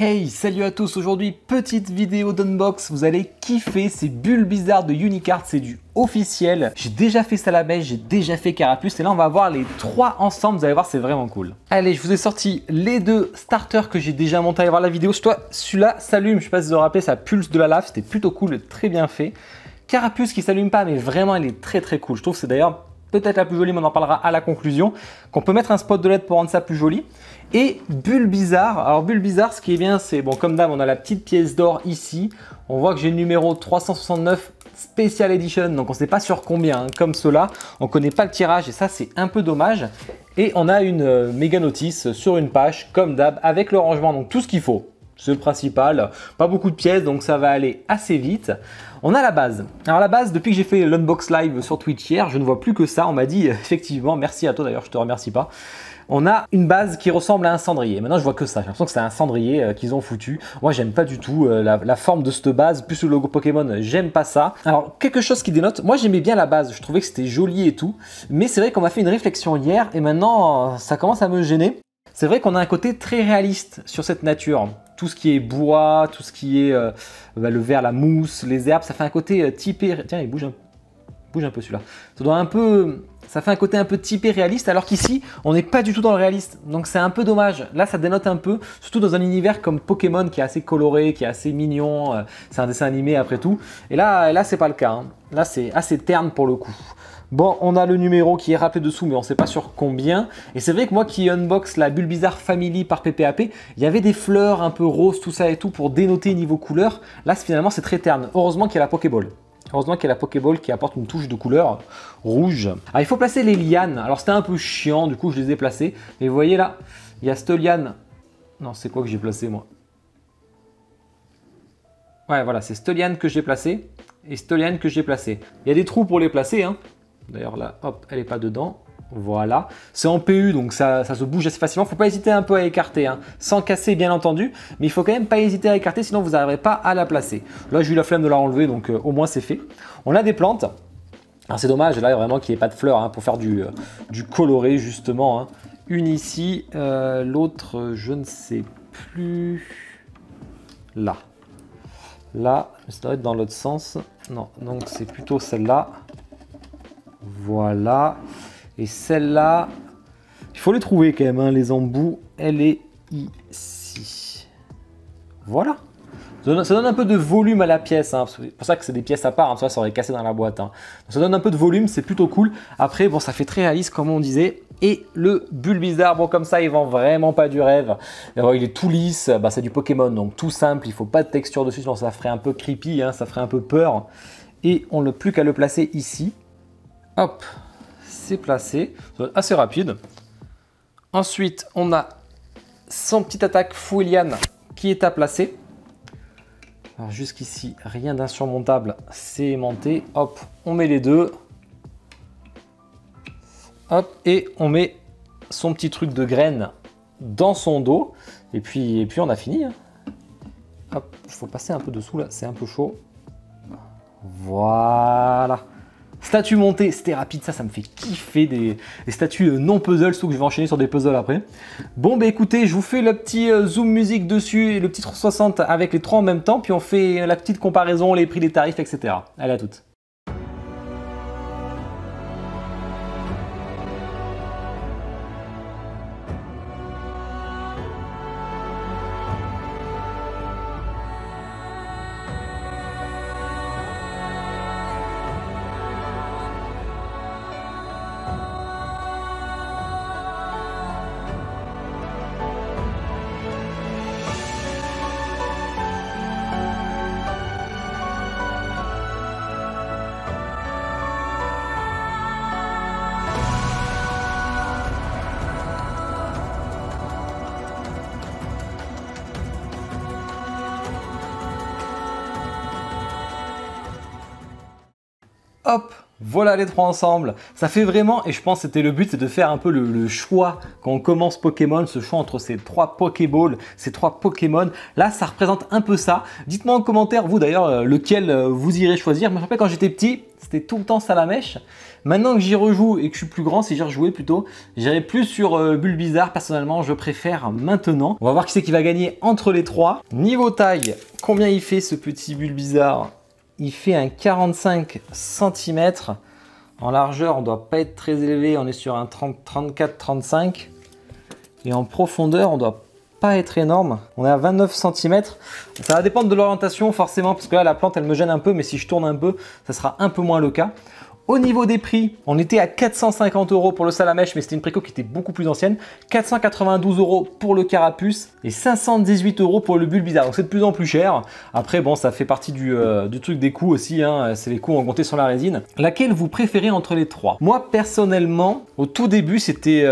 Hey, salut à tous, aujourd'hui petite vidéo d'unbox, vous allez kiffer ces bulles bizarres de Unicard, c'est du officiel. J'ai déjà fait Salamèche, j'ai déjà fait Carapuce et là on va voir les trois ensemble, vous allez voir c'est vraiment cool. Allez, je vous ai sorti les deux starters que j'ai déjà montés, allez voir la vidéo. Celui-là s'allume, je sais pas si vous vous rappelez, ça pulse de la lave, c'était plutôt cool, très bien fait. Carapuce qui s'allume pas mais vraiment il est très cool, je trouve que c'est d'ailleurs peut-être la plus jolie, mais on en parlera à la conclusion, qu'on peut mettre un spot de LED pour rendre ça plus joli. Et bulle bizarre, alors bulle bizarre, ce qui est bien, c'est, bon comme d'hab, on a la petite pièce d'or ici, on voit que j'ai le numéro 369 Special Edition, donc on ne sait pas sur combien, hein, comme cela, on ne connaît pas le tirage et ça c'est un peu dommage. Et on a une méga notice sur une page, comme d'hab, avec le rangement, donc tout ce qu'il faut. C'est le principal, pas beaucoup de pièces donc ça va aller assez vite. On a la base. Alors la base, depuis que j'ai fait l'unbox live sur Twitch hier, je ne vois plus que ça. On m'a dit effectivement, merci à toi d'ailleurs, je te remercie pas. On a une base qui ressemble à un cendrier. Maintenant je vois que ça, j'ai l'impression que c'est un cendrier qu'ils ont foutu. Moi j'aime pas du tout la forme de cette base, plus le logo Pokémon, j'aime pas ça. Alors quelque chose qui dénote, moi j'aimais bien la base, je trouvais que c'était joli et tout. Mais c'est vrai qu'on m'a fait une réflexion hier et maintenant ça commence à me gêner. C'est vrai qu'on a un côté très réaliste sur cette nature. Tout ce qui est bois, tout ce qui est le verre, la mousse, les herbes, ça fait un côté typé. Tiens, il bouge un peu celui-là. Ça fait un côté un peu typé réaliste, alors qu'ici, on n'est pas du tout dans le réaliste. Donc c'est un peu dommage. Là, ça dénote un peu, surtout dans un univers comme Pokémon qui est assez coloré, qui est assez mignon. C'est un dessin animé après tout. Et là c'est pas le cas. Hein. Là, c'est assez terne pour le coup. Bon, on a le numéro qui est rappelé dessous, mais on ne sait pas sur combien. Et c'est vrai que moi qui unbox la Bulle Bizarre Family par PPAP, il y avait des fleurs un peu roses, tout ça et tout, pour dénoter niveau couleur. Là, finalement, c'est très terne. Heureusement qu'il y a la Pokéball. Heureusement qu'il y a la Pokéball qui apporte une touche de couleur rouge. Alors, il faut placer les lianes. Alors, c'était un peu chiant, du coup, je les ai placées. Mais vous voyez là, il y a cette liane. Non, c'est quoi que j'ai placé, moi? Ouais, voilà, c'est cette liane que j'ai placée et cette liane que j'ai placée. Il y a des trous pour les placer, hein. D'ailleurs là, hop, elle n'est pas dedans. Voilà. C'est en PU, donc ça se bouge assez facilement. Il ne faut pas hésiter un peu à écarter, hein, sans casser bien entendu. Mais il faut quand même pas hésiter à écarter, sinon vous n'arriverez pas à la placer. Là, j'ai eu la flemme de la enlever, donc au moins c'est fait. On a des plantes. Alors c'est dommage, là, vraiment qu'il n'y ait pas de fleurs hein, pour faire du coloré, justement. Hein. Une ici, l'autre, je ne sais plus. Là. Là, ça doit être dans l'autre sens. Non, donc c'est plutôt celle-là. Voilà, et celle-là, il faut les trouver quand même, hein, les embouts, elle est ici. Voilà, ça donne un peu de volume à la pièce, hein, c'est pour ça que c'est des pièces à part, hein, ça aurait cassé dans la boîte. Hein. Ça donne un peu de volume, c'est plutôt cool. Après, bon, ça fait très réaliste comme on disait. Et le Bulle Bizarre, bon comme ça, il vend vraiment pas du rêve. Alors, il est tout lisse, bah, c'est du Pokémon, donc tout simple, il faut pas de texture dessus, sinon ça ferait un peu creepy, hein, ça ferait un peu peur. Et on n'a plus qu'à le placer ici. Hop, c'est placé, ça va être assez rapide. Ensuite, on a son petit attaque Fouiliane qui est à placer. Alors jusqu'ici, rien d'insurmontable, c'est aimanté. Hop, on met les deux. Hop, et on met son petit truc de graine dans son dos. Et puis on a fini. Hein. Hop, il faut passer un peu dessous là, c'est un peu chaud. Voilà. Statue montée, c'était rapide, ça me fait kiffer des statues non puzzle, surtout que je vais enchaîner sur des puzzles après. Bon bah écoutez, je vous fais le petit zoom musique dessus et le petit 360 avec les trois en même temps, puis on fait la petite comparaison, les prix, les tarifs, etc. Allez, à toutes. Hop, voilà les trois ensemble. Ça fait vraiment, et je pense que c'était le but, c'est de faire un peu le choix quand on commence Pokémon, ce choix entre ces trois Pokéballs, ces trois Pokémon. Là, ça représente un peu ça. Dites-moi en commentaire, vous d'ailleurs, lequel vous irez choisir. Moi, je me rappelle quand j'étais petit, c'était tout le temps Salamèche. Maintenant que j'y rejoue et que je suis plus grand, si j'y rejouais plutôt, j'irai plus sur Bulbizarre. Personnellement, je préfère maintenant. On va voir qui c'est qui va gagner entre les trois. Niveau taille, combien il fait ce petit Bulbizarre? Il fait un 45 cm. En largeur, on ne doit pas être très élevé, on est sur un 34-35. Et en profondeur, on ne doit pas être énorme. On est à 29 cm. Ça va dépendre de l'orientation forcément, parce que là, la plante, elle me gêne un peu, mais si je tourne un peu, ça sera un peu moins le cas. Au niveau des prix, on était à 450 € pour le Salamèche, mais c'était une préco qui était beaucoup plus ancienne. 492 € pour le Carapuce et 518 € pour le Bulbizarre. Donc c'est de plus en plus cher. Après, bon, ça fait partie du truc des coûts aussi. Hein. C'est les coûts ont augmenté sur la résine. Laquelle vous préférez entre les trois? Moi, personnellement, au tout début, c'était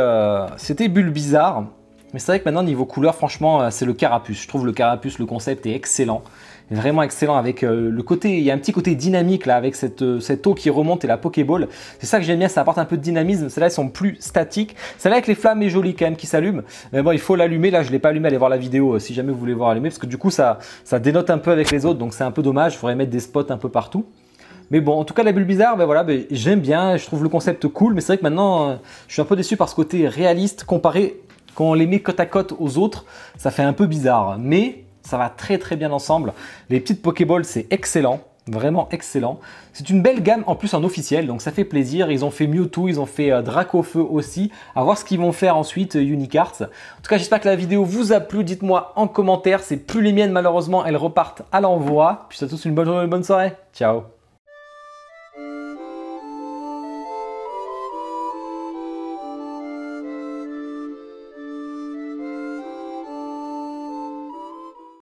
Bulbizarre. Mais c'est vrai que maintenant, niveau couleur, franchement, c'est le Carapuce. Je trouve le Carapuce, le concept est excellent. Vraiment excellent avec le côté, il y a un petit côté dynamique là avec cette eau qui remonte et la Pokéball. C'est ça que j'aime bien, ça apporte un peu de dynamisme. Celles-là, elles sont plus statiques. Celle-là avec les flammes est jolie quand même qui s'allume. Mais bon, il faut l'allumer. Là, je ne l'ai pas allumé. Allez voir la vidéo si jamais vous voulez voir allumer parce que du coup, ça dénote un peu avec les autres. Donc c'est un peu dommage. Il faudrait mettre des spots un peu partout. Mais bon, en tout cas, la Bulbizarre, ben voilà, j'aime bien. Je trouve le concept cool. Mais c'est vrai que maintenant, je suis un peu déçu par ce côté réaliste comparé quand on les met côte à côte aux autres. Ça fait un peu bizarre. Mais ça va très très bien ensemble. Les petites Pokéballs, c'est excellent. Vraiment excellent. C'est une belle gamme en plus en officiel, donc ça fait plaisir. Ils ont fait Mewtwo, ils ont fait Dracofeu aussi. À voir ce qu'ils vont faire ensuite, Unicarts. En tout cas, j'espère que la vidéo vous a plu. Dites-moi en commentaire. C'est plus les miennes, malheureusement, elles repartent à l'envoi. Puis à tous une bonne journée, une bonne soirée. Ciao.